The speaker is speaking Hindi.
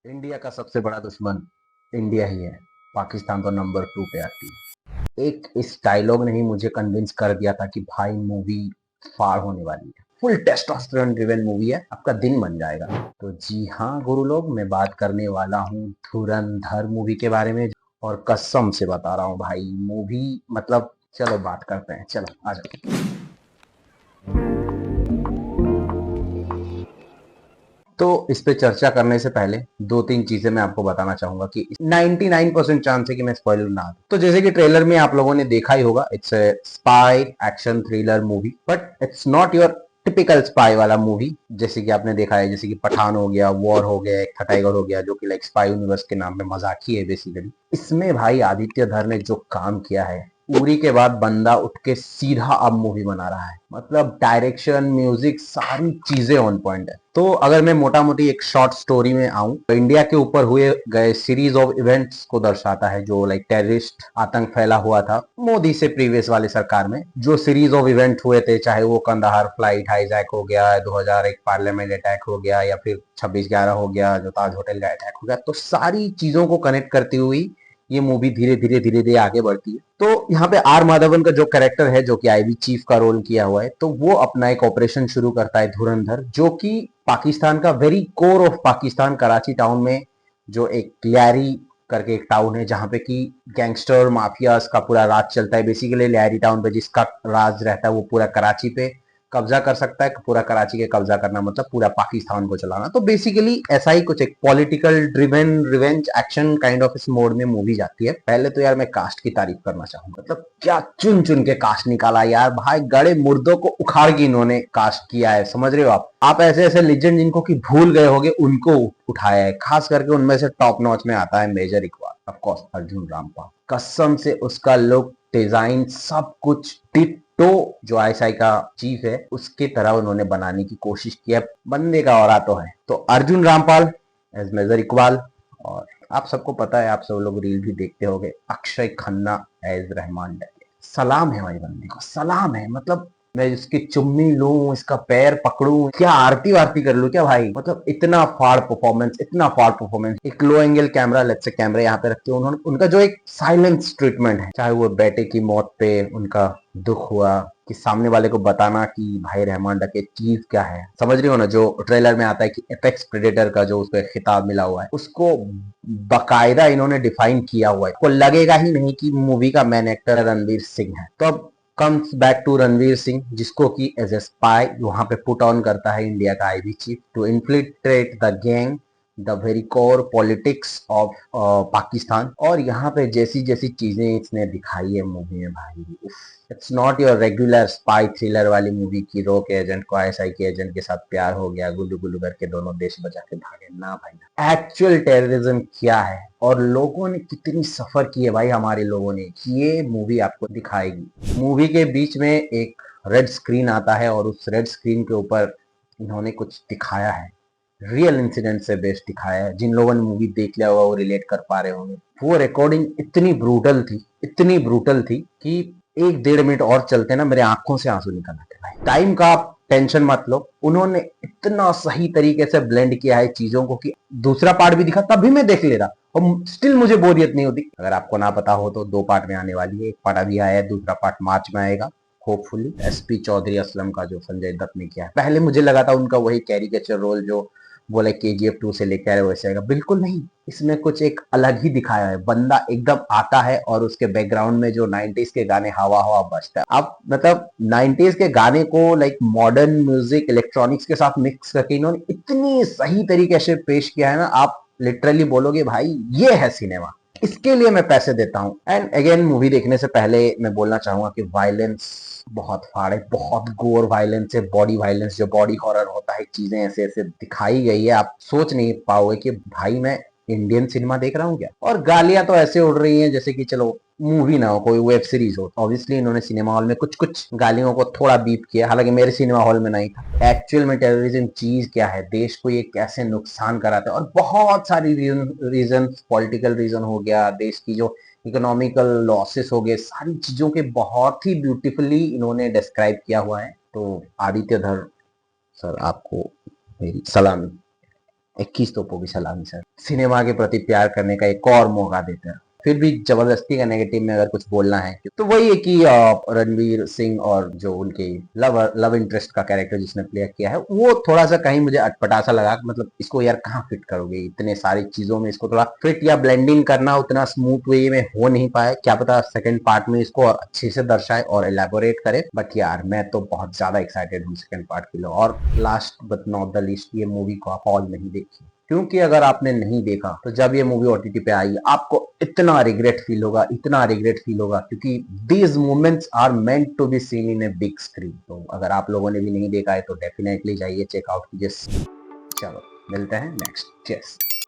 इंडिया का सबसे बड़ा दुश्मन इंडिया ही है। पाकिस्तान तो नंबर 2 पे आती है। एक इस डायलॉग ने ही मुझे कन्विंस कर दिया था कि भाई मूवी फाड़ होने वाली है। फुल टेस्टोस्टेरोन ड्रिवन मूवी है, आपका दिन बन जाएगा। तो जी हाँ गुरु लोग, मैं बात करने वाला हूँ धुरंधर मूवी के बारे में। और कसम से बता रहा हूँ भाई, मूवी मतलब चलो बात करते हैं, चलो आ जाओ। तो इस पे चर्चा करने से पहले दो तीन चीजें मैं आपको बताना चाहूंगा कि 99% चांस है कि मैं स्पॉइलर ना दूं। तो जैसे कि ट्रेलर में आप लोगों ने देखा ही होगा, it's a spy action thriller movie, but it's not your typical spy वाला मूवी जैसे कि आपने देखा है। जैसे कि पठान हो गया, वॉर हो गया, एक था टाइगर हो गया, जो कि लाइक स्पाई यूनिवर्स के नाम पे मजाकी है बेसिकली। इसमें भाई आदित्य धर ने जो काम किया है, उरी के बाद बंदा उठ के सीधा अब मूवी बना रहा है। मतलब डायरेक्शन, म्यूजिक, सारी चीजें ऑन पॉइंट है। तो अगर मैं मोटा मोटी एक शॉर्ट स्टोरी में आऊं तो इंडिया के ऊपर हुए गए सीरीज ऑफ इवेंट्स को दर्शाता है, जो लाइक टेररिस्ट आतंक फैला हुआ था मोदी से प्रीवियस वाली सरकार में। जो सीरीज ऑफ इवेंट हुए थे, चाहे वो कंदाहार फ्लाइट हाईजैक हो गया, 2001 पार्लियामेंट अटैक हो गया, या फिर 26/11 हो गया, जो ताज होटल का अटैक हो गया, तो सारी चीजों को कनेक्ट करती हुई ये मूवी धीरे धीरे आगे बढ़ती है। तो यहाँ पे आर माधवन का जो कैरेक्टर है, जो कि आईबी चीफ का रोल किया हुआ है, तो वो अपना एक ऑपरेशन शुरू करता है धुरंधर, जो कि पाकिस्तान का very core of Pakistan Karachi town में जो एक लियारी करके एक टाउन है, जहां पे कि गैंगस्टर माफियाज का पूरा राज चलता है। बेसिकली लियारी टाउन पे जिसका राज रहता है वो पूरा कराची पे कब्जा कर सकता है। पूरा कराची के कब्जा करना मतलब पूरा पाकिस्तान को चलाना। तो बेसिकली ऐसा ही कुछ एक political driven revenge action kind of इस मोड में मूवी जाती है। पहले तो यार मैं कास्ट की तारीफ करना चाहूंगा, मतलब क्या चुन चुन के कास्ट निकाला यार भाई। गड़े मुर्दों को उखाड़ के इन्होंने कास्ट किया है, समझ रहे हो आप ऐसे ऐसे लेजेंड जिनको कि भूल गए होगे उनको उठाया है। खास करके उनमें से टॉप नॉच में आता है major Iqbal, of course Arjun Rampal. कसम से उसका लुक, डिजाइन, सब कुछ डिट्टो जो आईएसआई का चीफ है उसके तरह उन्होंने बनाने की कोशिश की है। बंदे का और तो है। तो अर्जुन रामपाल एज मेजर इकबाल, और आप सबको पता है, आप सब लोग रील भी देखते होंगे, अक्षय खन्ना एज रहमान डैनी। सलाम है भाई, बंदे को सलाम है। मतलब मैं इसकी चुम्मी लूं, इसका पैर पकड़ूं, क्या आरती वारती कर लूं क्या भाई। मतलब इतना फाड़ परफॉर्मेंस, इतना फाड़ परफॉर्मेंस। एक low angle camera, let's say camera यहाँ पे रखते हैं उन्होंने, उनका जो एक साइलेंस ट्रीटमेंट है, चाहे वो बेटे की मौत पे उनका दुख हुआ कि सामने वाले को बताना कि भाई रहमान डा के चीज क्या है। समझ रही हो ना, जो ट्रेलर में आता है कि एपेक्स प्रेडेटर का जो उसपे खिताब मिला हुआ है, उसको बकायदा इन्होंने डिफाइन किया हुआ है। को लगेगा ही नहीं कि मूवी का मेन एक्टर रणवीर सिंह है। तो अब comes back to Ranveer Singh, जिसको कि एज ए स्पाई वहां पे पुट ऑन करता है इंडिया का IB chief to infiltrate the gang, the very core politics of Pakistan. और यहाँ पे जैसी जैसी चीजें इसने दिखाई है मूवी में भाई, it's not your regular spy thriller वाली मूवी की रो के एजेंट को आईएसआई के एजेंट के साथ प्यार हो गया, गुल्लू गुल्लू करके दोनों देश बचा के भागे। ना भाई, एक्चुअल टेररिज्म क्या है और लोगों ने कितनी सफर की है भाई, हमारे लोगों ने, ये मूवी आपको दिखाएगी। मूवी के बीच में एक रेड स्क्रीन आता है और उस रेड स्क्रीन के ऊपर इन्होंने कुछ दिखाया है, रियल इंसिडेंट से बेस्ड दिखाया है। जिन लोगों ने मूवी देख लिया होगा वो रिलेट कर पा रहे होंगे। वो रिकॉर्डिंग इतनी ब्रूटल थी, इतनी ब्रूटल थी कि 1-1.5 मिनट और चलते ना मेरे आंखों से आंसू निकल आते भाई। टाइम का आप टेंशन मत लो, उन्होंने इतना सही तरीके से ब्लेंड किया है चीजों को कि दूसरा पार्ट भी दिखा तब भी मैं देख ले रहा और स्टिल मुझे बोरियत नहीं होती। अगर आपको ना पता हो तो 2 पार्ट में आने वाली है। एक पार्ट अभी आया है, दूसरा पार्ट मार्च में आएगा होपफुली। एसपी चौधरी असलम का जो संजय दत्त ने किया है, पहले मुझे लगा था उनका वही कैरिकेचर रोल जो बोले KGF 2 से लेकर आए वैसे आएगा, बिल्कुल नहीं। इसमें कुछ एक अलग ही दिखाया है। बंदा एकदम आता है और उसके बैकग्राउंड में जो 90s के गाने हवा हवा बजता है। अब मतलब 90s के गाने को लाइक मॉडर्न म्यूजिक इलेक्ट्रॉनिक्स के साथ मिक्स करके इन्होंने इतनी सही तरीके से पेश किया है ना, आप लिटरली बोलोगे भाई ये है सिनेमा, इसके लिए मैं पैसे देता हूँ। एंड अगेन मूवी देखने से पहले मैं बोलना चाहूंगा कि वायलेंस बहुत फाड़े, बहुत गोर वायलेंस है, बॉडी वायलेंस, जो बॉडी हॉरर होता है, चीजें ऐसे ऐसे दिखाई गई है, आप सोच नहीं पाओगे कि भाई मैं इंडियन सिनेमा देख रहा हूँ क्या। और गालियां तो ऐसे उड़ रही हैं जैसे कि चलो मूवी ना हो, कोई वेब सीरीज हो। ऑब्वियसली इन्होंने सिनेमा हॉल में कुछ कुछ गालियों को थोड़ा बीप किया, हालांकि मेरे सिनेमा हॉल में नहीं था। एक्चुअल में टेररिज्म चीज क्या है, देश को ये कैसे नुकसान कराता है, और बहुत सारी रीजन, पॉलिटिकल रीजन हो गया, देश की जो इकोनॉमिकल लॉसेस हो गए, सारी चीजों के बहुत ही ब्यूटीफुली इन्होंने डिस्क्राइब किया हुआ है। तो आदित्य धर सर, आपको मेरी सलामी। 21 तोपों की सलामी सर। सिनेमा के प्रति प्यार करने का एक और मौका देते हैं। फिर भी जबरदस्ती का नेगेटिव में अगर कुछ बोलना है तो वही है कि रणवीर सिंह और जो उनके लव इंटरेस्ट का कैरेक्टर जिसने प्ले किया है वो थोड़ा सा कहीं मुझे अटपटा सा लगा। मतलब इसको यार कहाँ फिट करोगे इतने सारी चीजों में, इसको थोड़ा फिट या ब्लेंडिंग करना उतना स्मूथ वे में हो नहीं पाया। क्या पता सेकंड पार्ट में इसको और अच्छे से दर्शाए और एलैबोरेट करे। बट यार मैं तो बहुत ज्यादा एक्साइटेड हूँ सेकंड पार्ट के लिए। और last but not the least, ये मूवी को आप हॉल नहीं देखिए, क्योंकि अगर आपने नहीं देखा तो जब ये मूवी ओटीटी पे आई आपको इतना रिग्रेट फील होगा, इतना रिग्रेट फील होगा, क्योंकि these moments are meant to be seen in a big screen. तो अगर आप लोगों ने भी नहीं देखा है तो डेफिनेटली जाइए, चेकआउट कीजिए। चलो मिलते हैं नेक्स्ट। चेस।